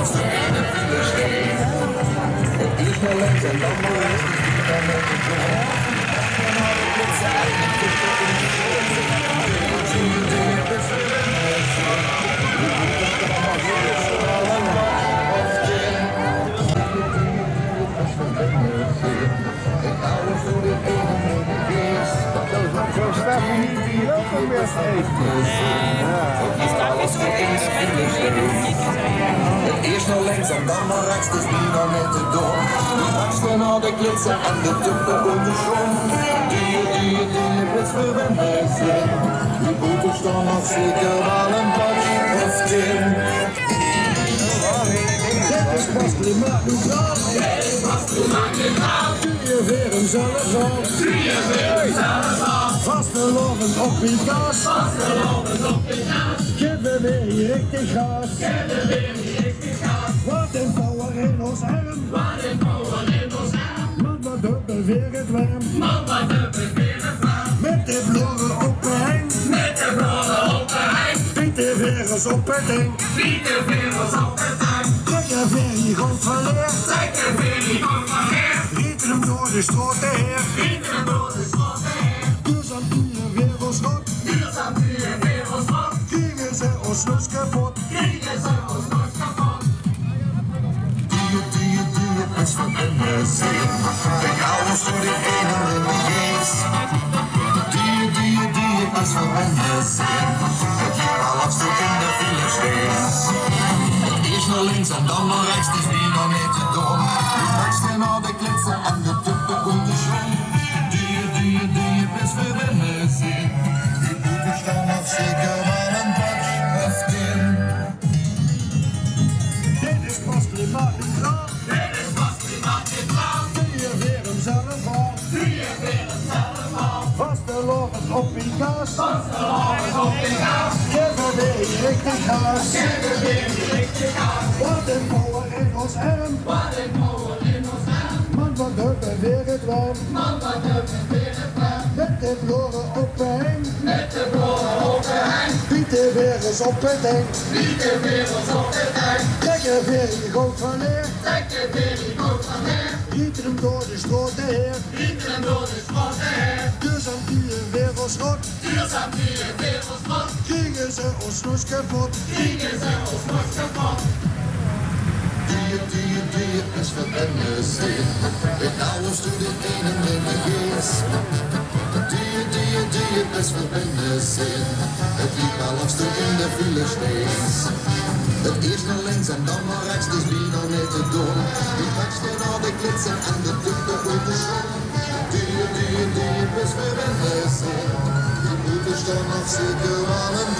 stuk in de file steeds. Eerst naar links en dan naar rechts, dan met de zon. En al de klitsen en de tuppen in de steeds. Zie je dingen best verwennen zijn. Eerst naar links en dan naar rechts, dus wie dan net te door. Die angsten naar de klitsen en de tuppen op de grond. Die best verwennen zijn. Die boeten staan nog zeker wel een badje of 10. Dit is pas klimaatneutraal. Dit is pas klimaatneutraal. Duje weer een zellef al. Duje weer een zellef al. Vastelovend op je gas. Vastelovend op je gas. Geven weer hier richtig gas. Geven weer hier richtig gas. Wat een power in ons arm. Wat een power in ons arm. Man, wat dubbel weer het warm. Man, wat dubbel weer het warm. Met de bloren op de heng. Met de bloren op de heng. Piet de veers op het ding. Piet de veers op het ding. Trek er weer hier goed van leer. Trek er weer hier goed van leer. Rieten hem door de strote heer. Rieten hem door de strote heer. Duurzaam duur wereldschot. Duurzaam duur wereldschot. Kriegen ze ons nus kapot. Kriegen ze ons nus kapot. Duje, best verwennen zijn. Ik hou ons door de ene in de geest. Duje, best verwennen zijn. Het halfste in de file steeds. Eerst naar links en dan naar rechts, dus wie nog niet te doen. Die angsten naar de klitsen en de tuppen komt de schoen. Duje, best verwennen zijn. Die boeten staan nog zeker wel een badje of 10. Dit is pas klimaatneutraal. Dit is pas klimaatneutraal. Duje weer een zellef al. Duje weer een zellef al. Vastelovend op je gas. Vastelovend op je gas. Geven weer hier richtig gas. Geven weer hier richtig gas. Wat een power in ons arm. Wat een power in ons arm. Man, wat dubbel weer het warm. Man, wat dubbel weer het warm. Met de bloren op de heng. Met de bloren op de heng. Piet de veers op het ding. Piet de veers op het ding. Trek er weer hier goed van leer. Trek er weer hier goed van leer. Rieten hem door de strote heer. Rieten hem door de strote heer. Duurzaam duur wereldschot. Duurzaam duur wereldschot. Kriegen ze ons nus kapot. Kriegen ze ons nus kapot. Duje, best verwennen zijn. Ik hou ons door de ene in de geest. Duje, best verwennen zijn. Het liep al een stuk in de file steeds. Het eerst naar links en dan naar rechts, dus wie nog niet te doen. Die angsten naar de klitsen en de tuppen op de schoen. Duje, best verwennen zijn. Die boeten staan nog zeker wel een